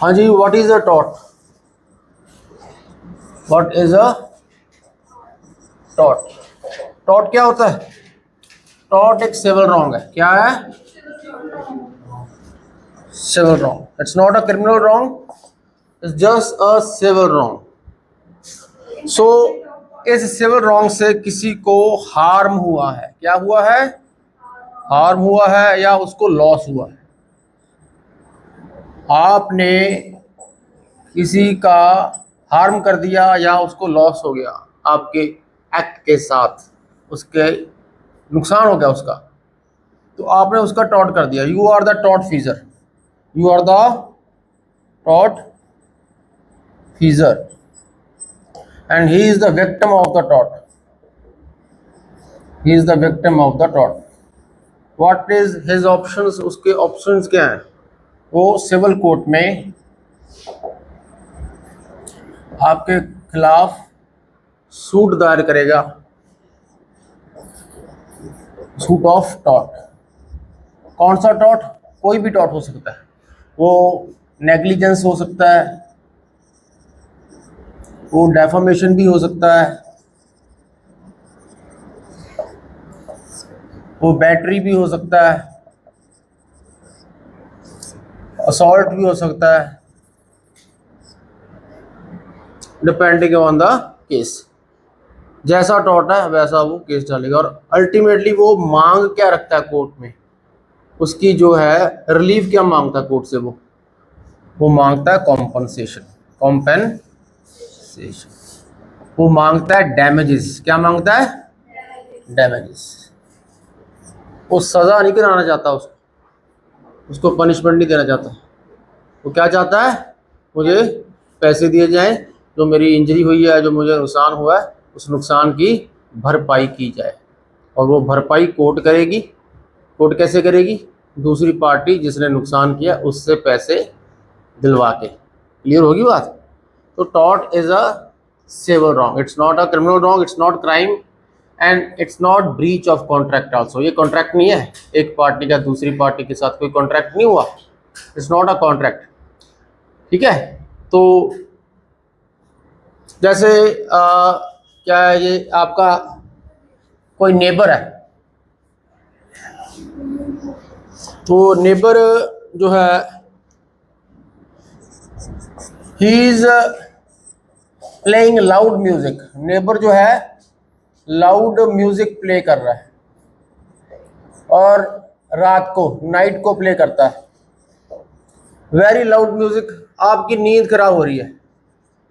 हाँ जी, what is a टॉट? व्हाट इज अ टॉट? टॉट क्या होता है? टॉट एक सिविल रॉन्ग है। क्या है? Civil wrong. It's not a criminal wrong, it's just a civil wrong. So इस सिविल रॉन्ग से किसी को हार्म हुआ है। क्या हुआ है? हार्म हुआ है या उसको लॉस हुआ है। आपने किसी का हार्म कर दिया या उसको लॉस हो गया आपके एक्ट के साथ, उसके नुकसान हो गया उसका, तो आपने उसका टॉट कर दिया। You are the tortfeasor. You are the tortfeasor and he is the victim of the टॉट। He is the victim of the टॉट। What is his options? उसके ऑप्शंस क्या हैं? वो सिविल कोर्ट में आपके खिलाफ सूट दायर करेगा, सूट ऑफ टॉट। कौन सा टॉट? कोई भी टॉट हो सकता है। वो नेग्लिजेंस हो सकता है, वो डेफामेशन भी हो सकता है, वो बैटरी भी हो सकता है, असॉल्ट भी हो सकता है, डिपेंडिंग ऑन द केस। जैसा टॉट है वैसा वो केस डालेगा। और अल्टीमेटली वो मांग क्या रखता है कोर्ट में? उसकी जो है रिलीफ क्या मांगता है कोर्ट से? वो मांगता है कॉम्पनसेशन। कॉम्पेंसेशन। वो मांगता है डैमेजेस। क्या मांगता है? डैमेजेस। वो सजा नहीं कराना चाहता, उसको पनिशमेंट नहीं देना चाहता। वो क्या चाहता है? मुझे पैसे दिए जाएं, जो मेरी इंजरी हुई है, जो मुझे नुकसान हुआ है, उस नुकसान की भरपाई की जाए। और वो भरपाई कोर्ट करेगी। कोर्ट कैसे करेगी? दूसरी पार्टी जिसने नुकसान किया उससे पैसे दिलवा के। क्लियर होगी बात? तो टॉट is a civil wrong. It's not a criminal wrong, it's not crime and it's not breach of contract also. ये कॉन्ट्रैक्ट नहीं है, एक पार्टी का दूसरी पार्टी के साथ कोई कॉन्ट्रैक्ट नहीं हुआ। It's not a contract. ठीक है? तो जैसे क्या है, ये आपका कोई नेबर है, तो नेबर जो है he is playing loud music. Neighbour जो है लाउड म्यूजिक प्ले कर रहा है और रात को, नाइट को प्ले करता है वेरी लाउड म्यूजिक। आपकी नींद खराब हो रही है,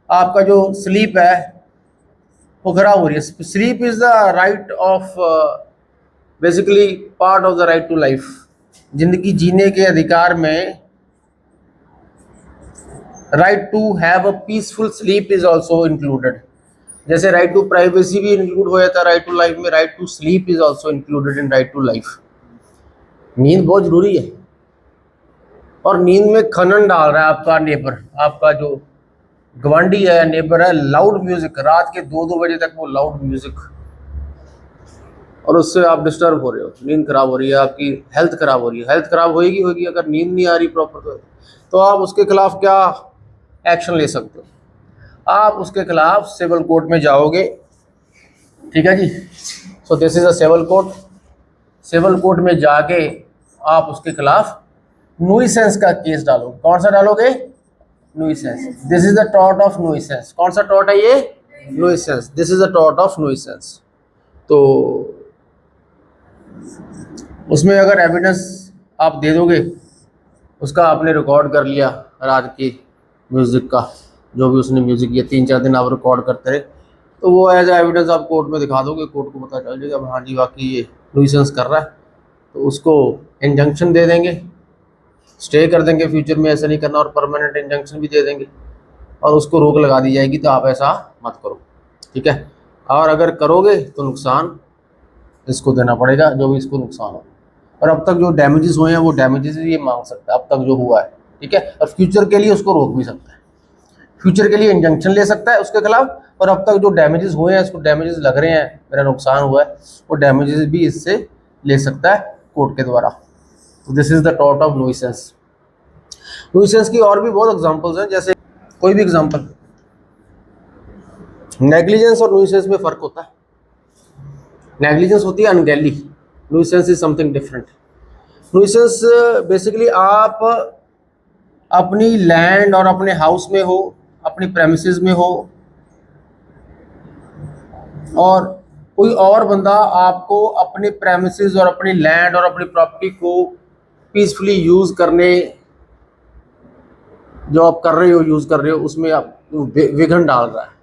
आपका जो स्लीप है वो खराब हो रही है। Sleep is the right of, basically part of the right to life. जिंदगी जीने के अधिकार में right to have a peaceful sleep is also included. जैसे राइट टू प्राइवेसी भी इंक्लूड हो जाता है राइट टू लाइफ में, right to sleep is also included in right to life. नींद बहुत जरूरी है। और नींद में खनन डाल रहा है आपका नेबर, आपका जो गवांडी है, नेबर है, लाउड म्यूजिक। रात के 2-2 बजे तक वो लाउड म्यूजिक, और उससे आप डिस्टर्ब हो रहे हो, नींद खराब हो रही है, आपकी हेल्थ खराब हो रही है। हेल्थ खराब होगी अगर नींद नहीं आ रही प्रॉपर, तो आप उसके खिलाफ क्या एक्शन ले सकते हो? आप उसके खिलाफ सिविल कोर्ट में जाओगे। ठीक है जी? So this is a civil court. Civil court में जाके आप उसके खिलाफ नुइसेंस का केस डालोगे। कौन सा डालोगे? Nuisance. This is the tort of nuisance. कौन सा टॉर्ट है ये? Nuisance. This is the tort of nuisance. तो उसमें अगर एविडेंस आप दे दोगे, उसका आपने रिकॉर्ड कर लिया रात की म्यूज़िक का, जो भी उसने म्यूज़िक किया, 3-4 दिन आप रिकॉर्ड करते रहे, तो वो एज एविडेंस आप कोर्ट में दिखा दोगे। कोर्ट को पता चल जाएगा हाँ जी वाकई ये नुइसेंस कर रहा है, तो उसको इंजंक्शन दे देंगे, स्टे कर देंगे फ्यूचर में ऐसा नहीं करना, और परमानेंट इंजंक्शन भी दे देंगे, और उसको रोक लगा दी जाएगी तो आप ऐसा मत करो। ठीक है? और अगर करोगे तो नुकसान इसको देना पड़ेगा, जो भी इसको नुकसान हो। और अब तक जो डैमेजेस हुए हैं वो डैमेजेस भी ये मांग सकता है, अब तक जो हुआ है। ठीक है? और फ्यूचर के लिए उसको रोक भी सकता है, फ्यूचर के लिए इंजंक्शन ले सकता है उसके खिलाफ। और अब तक जो डैमेजेस हुए हैं, इसको डैमेजेस लग रहे हैं, मेरा नुकसान हुआ है, वो डैमेजेस भी इससे ले सकता है कोर्ट के द्वारा। तो this is the tort of nuisance. Nuisance की और भी बहुत एग्जांपल्स हैं, जैसे कोई भी एग्जांपल। नेग्लिजेंस और न्यूसेंस में फ़र्क होता है। नेग्लिजेंस होती है अनगैली, nuisance is something different. Nuisance basically आप अपनी लैंड और अपने हाउस में हो, अपनी प्रेमिसेस में हो, और कोई और बंदा आपको अपने प्रेमिसेस और अपनी लैंड और अपनी प्रॉपर्टी को पीसफुली यूज़ करने, जो आप कर रहे हो, यूज़ कर रहे हो, उसमें आप विघन डाल रहा है।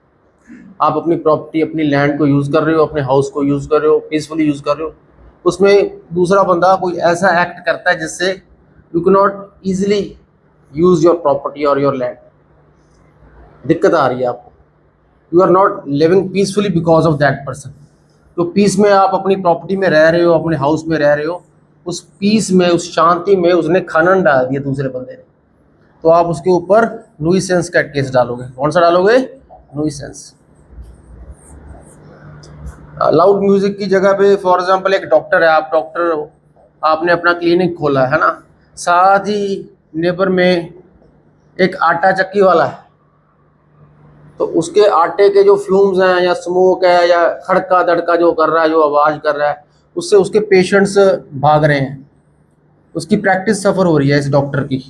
आप अपनी प्रॉपर्टी, अपनी लैंड को यूज़ कर रहे हो, अपने हाउस को यूज़ कर रहे हो, पीसफुली यूज़ कर रहे हो, उसमें दूसरा बंदा कोई ऐसा एक्ट करता है जिससे you can not easily use your property और योर लैंड। दिक्कत आ रही है आपको, you are not living peacefully because of that person. तो पीस में आप अपनी प्रॉपर्टी में रह रहे हो, अपने हाउस में रह रहे हो, उस पीस में, उस शांति में उसने खनन डाल दिया दूसरे बंदे ने, तो आप उसके ऊपर न्यूसेंस का केस डालोगे। कौन सा डालोगे? न्यूसेंस। लाउड म्यूजिक की जगह पे फॉर एग्जांपल एक डॉक्टर है, आप डॉक्टर हो, आपने अपना क्लिनिक खोला है ना, साथ ही नेबर में एक आटा चक्की वाला है, तो उसके आटे के जो फ्यूम्स हैं या स्मोक है या खड़का दड़का जो कर रहा है, जो आवाज़ कर रहा है, उससे उसके पेशेंट्स भाग रहे हैं, उसकी प्रैक्टिस सफ़र हो रही है इस डॉक्टर की।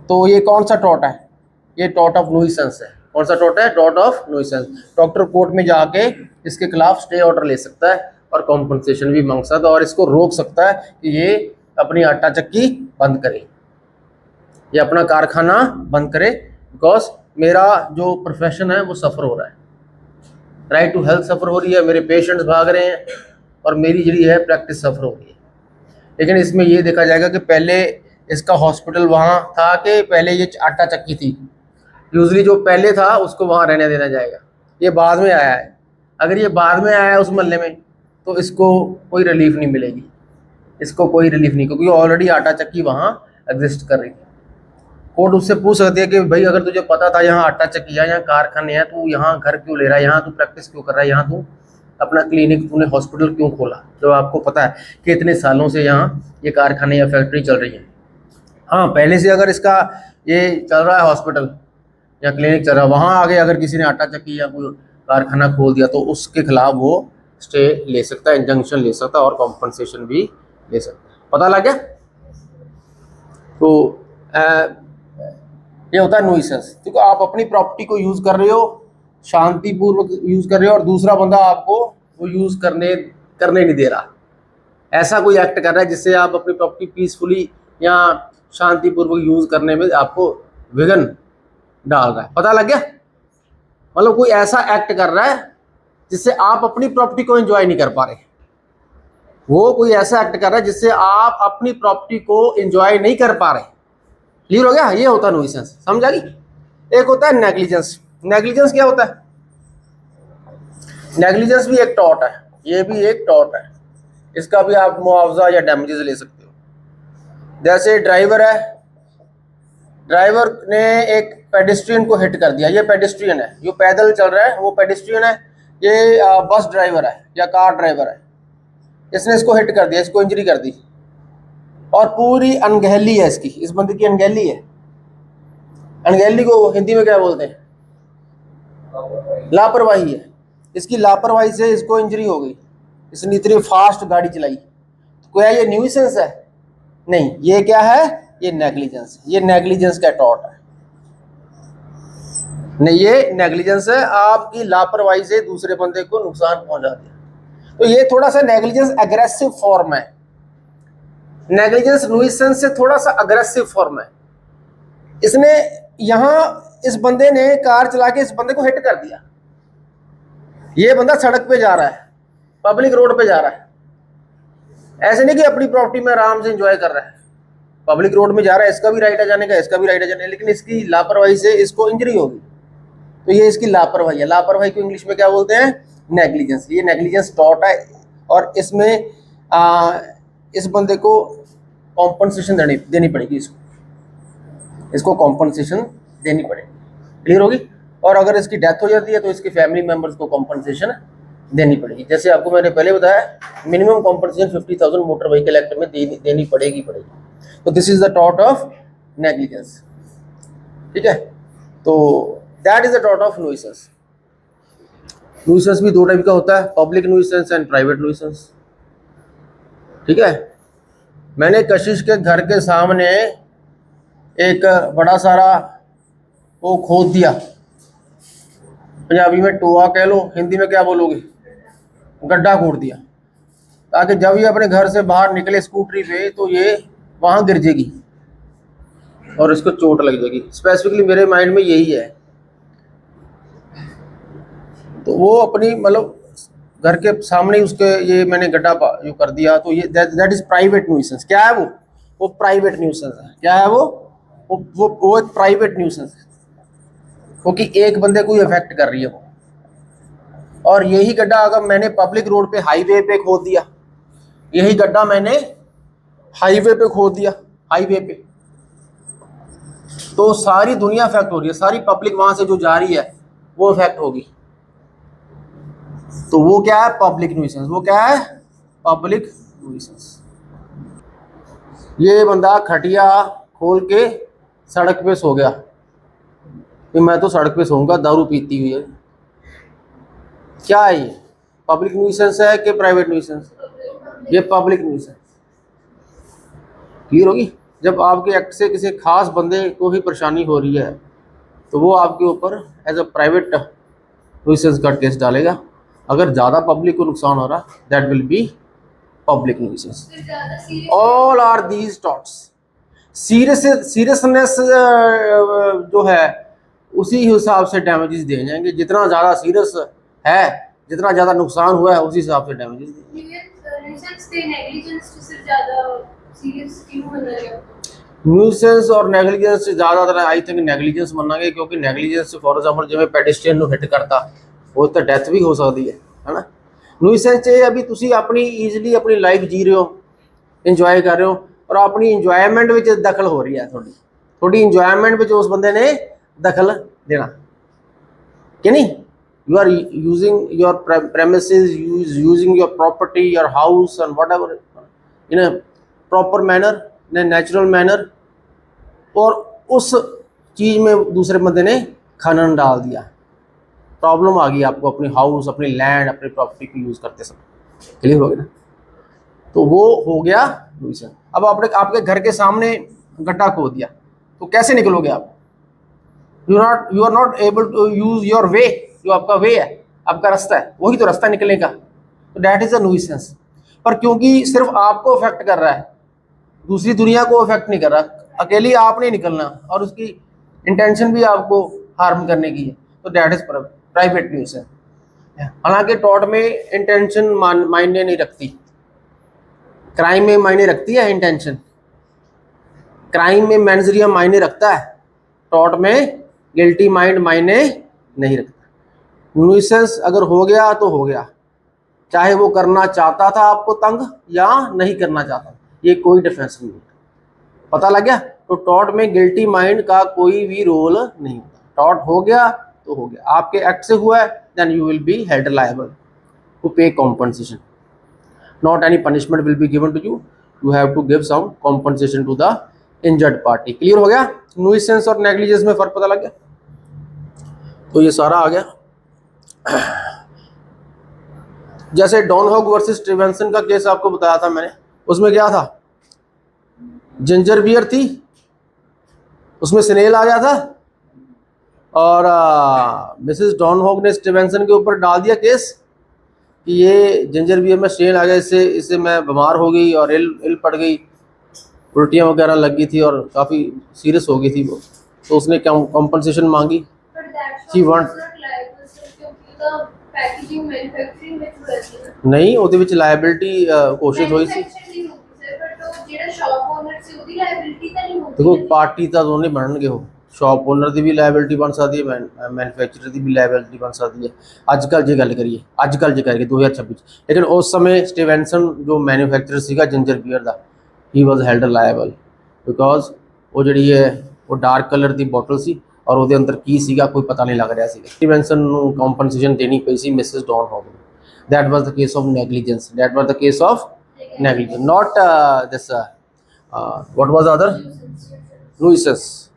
तो ये कौन सा टॉट है? ये टॉट ऑफ न्यूसेंस है। कौन सा टॉट है? Taught of nuisance. Doctor court में जाके इसके खिलाफ स्टे ऑर्डर ले सकता है और कॉम्पनसेशन भी मांग सकता है, और इसको रोक सकता है कि ये अपनी आटा चक्की बंद करे, ये अपना कारखाना बंद करे, बिकॉज मेरा जो प्रोफेशन है वो सफ़र हो रहा है, राइट टू हेल्थ सफ़र हो रही है, मेरे पेशेंट्स भाग रहे हैं और मेरी जी है प्रैक्टिस सफ़र हो रही है। लेकिन इसमें ये देखा जाएगा कि पहले इसका हॉस्पिटल वहाँ था कि पहले ये आटा चक्की थी। यूजली जो पहले था उसको वहाँ रहने देना जाएगा, ये बाद में आया है। अगर ये बाद में आया है उस मोहल्ले में, तो इसको कोई रिलीफ नहीं मिलेगी, इसको कोई रिलीफ नहीं, क्योंकि ऑलरेडी आटा चक्की वहाँ एग्जिस्ट कर रही थी। कोर्ट उससे पूछ सकती है कि भाई अगर तुझे पता था यहाँ आटा चक्की है, यहाँ कारखाने हैं, तू यहाँ घर क्यों ले रहा है, यहाँ तू प्रैक्टिस क्यों कर रहा है, यहाँ तू अपना क्लिनिक, तूने हॉस्पिटल क्यों खोला, जब आपको पता है कि इतने सालों से यहाँ ये कारखाने या फैक्ट्री चल रही है। हाँ, पहले से अगर इसका ये चल रहा है हॉस्पिटल या क्लिनिक चल रहा है, वहाँ आगे अगर किसी ने आटा चक्की या कोई कारखाना खोल दिया, तो उसके खिलाफ वो स्टे ले सकता है, इंजंक्शन ले सकता है और कॉम्पनसेशन भी ले सकता है। पता लग गया? तो ये होता है न्यूसेंस, क्योंकि आप अपनी प्रॉपर्टी को यूज़ कर रहे हो, शांतिपूर्वक यूज़ कर रहे हो, और दूसरा बंदा आपको वो यूज़ करने नहीं दे रहा, ऐसा कोई एक्ट कर रहा है जिससे आप अपनी प्रॉपर्टी पीसफुली या शांतिपूर्वक यूज़ करने में आपको विघन डाल रहा है। पता लग गया? मतलब कोई ऐसा एक्ट कर रहा है जिससे आप अपनी प्रॉपर्टी को एंजॉय नहीं कर पा रहे, वो कोई ऐसा एक्ट कर रहा है जिससे आप अपनी प्रॉपर्टी को एंजॉय नहीं कर पा रहे। क्लियर हो गया? ये होता है न्यूसेंस। समझ आ गई? एक होता है नेग्लिजेंस। नेग्लिजेंस क्या होता है? नेग्लिजेंस भी एक टॉट है, ये भी एक टॉट है, इसका भी आप मुआवजा या डैमेजेस ले सकते हो। जैसे ड्राइवर है, ड्राइवर ने एक पेडिस्ट्रियन को हिट कर दिया, ये पेडिस्ट्रियन है, जो पैदल चल रहा है वो पेडिस्ट्रियन है, ये बस ड्राइवर है या कार ड्राइवर है, इसने इसको हिट कर दिया, इसको इंजरी कर दी, और पूरी अनगहली है इसकी, इस बंदे की अनगहली है। अनगहली को हिंदी में क्या बोलते हैं? लापरवाही है। इसकी लापरवाही से इसको इंजरी हो गई, इसने इतनी फास्ट गाड़ी चलाई। तो क्या ये न्यूसेंस है? नहीं, ये क्या है? ये नेग्लिजेंस। ये नेग्लिजेंस का टॉट है, नहीं, ये नेग्लिजेंस है, आपकी लापरवाही से दूसरे बंदे को नुकसान पहुंचा दिया। तो ये थोड़ा सा नेग्लिजेंस एग्रेसिव फॉर्म है, नेग्लिजेंस न्यूसेंस से थोड़ा सा अग्रेसिव फॉर्म है। इसने यहां इस बंदे ने कार चला के इस बंदे को हिट कर दिया, ये बंदा सड़क पे जा रहा है, पब्लिक रोड पे जा रहा है, ऐसे नहीं कि अपनी प्रॉपर्टी में आराम से एंजॉय कर रहा है, पब्लिक रोड में जा रहा है, इसका भी राइट है जाने का, इसका भी राइट है जाने का, लेकिन इसकी लापरवाही से इसको इंजरी होगी, तो ये इसकी लापरवाही है। लापरवाही को इंग्लिश में क्या बोलते हैं? नेग्लिजेंस। ये नेग्लिजेंस टॉट है, और इसमें इस बंदे को कॉम्पनसेशन देनी पड़ेगी, इसको कॉम्पनसेशन देनी पड़ेगी। क्लियर होगी? और अगर इसकी डेथ हो जाती है तो इसके फैमिली मेंबर्स को कॉम्पनसेशन देनी पड़ेगी। जैसे आपको मैंने पहले बताया, minimum compensation 50,000 motor vehicle act में देनी पड़ेगी। तो दिस इज द टॉट ऑफ नेग्लिजेंस। ठीक है, तो दैट इज द टॉट ऑफ नुइसेंस। नुइसेंस भी दो टाइप का होता है, public nuisance and private nuisance. ठीक है, मैंने कशिश के घर के सामने एक बड़ा सारा वो खोद दिया, पंजाबी में टोआ कह लो, हिंदी में क्या बोलोगे, गड्ढा खोद दिया, ताकि जब ये अपने घर से बाहर निकले स्कूटरी पे तो ये वहाँ गिर जाएगी और इसको चोट लग जाएगी। स्पेसिफिकली मेरे माइंड में यही है। तो वो अपनी मतलब घर के सामने ही उसके ये मैंने गड्ढा जो कर दिया, तो ये दैट इज प्राइवेट न्यूसेंस। क्या है वो प्राइवेट न्यूसेंस है। क्या है वो एक प्राइवेट न्यूसेंस है, क्योंकि एक बंदे को ही अफेक्ट कर रही है वो। और यही गड्ढा अगर मैंने पब्लिक रोड पे हाईवे पे खोद दिया, यही गड्ढा मैंने हाईवे पे खोद दिया, हाईवे पे, तो सारी दुनिया अफेक्ट हो रही है, सारी पब्लिक वहां से जो जा रही है वो अफेक्ट होगी। तो वो क्या है, पब्लिक न्यूसेंस। वो क्या है, पब्लिक न्यूसेंस। ये बंदा खटिया खोल के सड़क पे सो गया कि मैं तो सड़क पे सोऊंगा, दारू पीती हुई है। क्या है ये, पब्लिक न्यूसेंस है कि प्राइवेट न्यूसेंस? ये पब्लिक न्यूसेंस। क्लियर होगी? जब आपके एक्ट से किसी खास बंदे को ही परेशानी हो रही है तो वो आपके ऊपर एज अ प्राइवेट न्यूसेंस का केस डालेगा। अगर ज़्यादा पब्लिक को नुकसान हो रहा, that will be public nuisance. All are these torts. Seriousness जो है उसी हिसाब से डैमेजेस दिए जाएंगे। जितना ज़्यादा सीरियस है, जितना ज़्यादा नुकसान हुआ है, उसी हिसाब से डैमेजेस दिए। न्यूसेंस और नेग्लिजेंस से ज़्यादातर आई थिंक नेग्लिजेंस मनांगे, क्योंकि नेग्लिजेंस फॉर एग्जांपल जिवें ਪੈਡਿਸਟਰੀਅਨ ਨੂੰ ਹਿੱਟ ਕਰਤਾ, वो तो डेथ भी हो सकती है ना। न्यूसेंस ये अभी तुसी अपनी ईजिली अपनी लाइफ जी रहे हो, इंजॉय कर रहे हो, और अपनी इंजॉयमेंट में दखल हो रही है, थोड़ी इंजॉयमेंट में उस बंदे ने दखल देना कि नहीं। You are using your premises, using your property, your house and whatever in a proper manner, in a natural manner, और उस चीज़ में दूसरे बंदे ने खनन डाल दिया, प्रॉब्लम आ गई आपको अपने हाउस, अपनी लैंड, अपनी प्रॉपर्टी को यूज़ करते समय। क्लियर हो गया ना? तो वो हो गया न्यूसेंस। अब आपके घर के सामने गड्ढा खोद दिया, तो कैसे निकलोगे आप? You are not able to use your way. जो आपका वे है, आपका रास्ता है, वही तो रास्ता निकलने का, तो दैट इज अ न्यूसेंस। पर क्योंकि सिर्फ आपको अफेक्ट कर रहा है, दूसरी दुनिया को अफेक्ट नहीं कर रहा, अकेली आप नहीं निकलना, और उसकी इंटेंशन भी आपको हार्म करने की है, तो दैट इज प्राइवेट न्यूसेंस। हालांकि टॉट में इंटेंशन मायने नहीं रखती, क्राइम में मायने रखती है इंटेंशन। क्राइम में मेंजरिया मायने रखता है, टॉट में गिल्टी माइंड मायने नहीं रखता। न्यूसेंस अगर हो गया तो हो गया, चाहे वो करना चाहता था आपको तंग या नहीं करना चाहता, ये कोई डिफरेंस नहीं होता। पता लग गया? तो टॉट में गिल्टी माइंड का कोई भी रोल नहीं होता। टॉट हो गया तो हो गया, आपके एक्ट से हुआ है, then you will be held liable to pay compensation. Not any punishment will be given to you, you have to give some compensation to the injured party. Clear हो गया? न्यूसेंस और नेग्लिजेंस में फर्क पता लग गया? तो ये सारा आ गया। जैसे डॉन हॉग वर्सेस स्टीवेंसन का केस आपको बताया था मैंने, उसमें क्या था, जिंजर बियर थी, उसमें स्नेल आ गया था, और मिसेस डॉन हॉग ने स्टीवेंसन के ऊपर डाल दिया केस कि ये जिंजर बियर में स्नेल आ गया, इससे मैं बीमार हो गई और इल पड़ गई, उल्टियाँ वगैरह लग गई थी और काफ़ी सीरियस हो गई थी वो, तो उसने कॉम्पनसेशन मांगी। शी वांट नहीं, ਉਹਦੇ ਵਿੱਚ ਲਾਇਬਿलिटी ਕੋਸ਼ਿਸ਼ ਹੋਈ ਸੀ। देखो पार्टी ਤਾਂ ਦੋਨੇ ਬਣਨਗੇ, ਉਹ शॉप ओनर की भी लायबिलिटी बन सकती है, मैन्युफैक्चरर की भी लायबिलिटी बन सकती है। अजकल जो गल करिए, अजकल जो करिए 2026, लेकिन उस समय स्टीवेंसन जो मैन्युफैक्चरर सीगा जिंजर बीयर का, he was held liable because वो जी है वो डार्क कलर की बॉटल सी और वो अंदर की सीगा कोई पता नहीं लग रहा सी। स्टीवेंसन को कॉम्पनसेशन देनी पई सी Mrs Don Hogg. That was the case of negligence, that was the case of negligence, not this what was the other nuisance.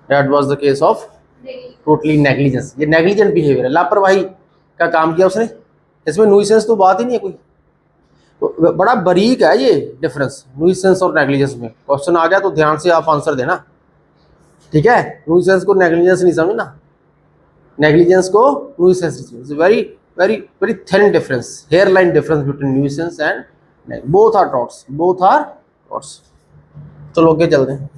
That was the case of totally negligence. ये negligent behavior है, लापरवाही का काम किया उसने, इसमें nuisance तो बात ही नहीं है कोई। तो बड़ा बारीक है ये डिफरेंस nuisance और negligence में। क्वेश्चन आ गया तो ध्यान से आप आंसर देना, ठीक है। nuisance को negligence नहीं समझना, negligence को nuisance नहीं समझना। Very very very thin difference, hairline difference between nuisance and both are torts, both are torts। चलो आगे चलते हैं।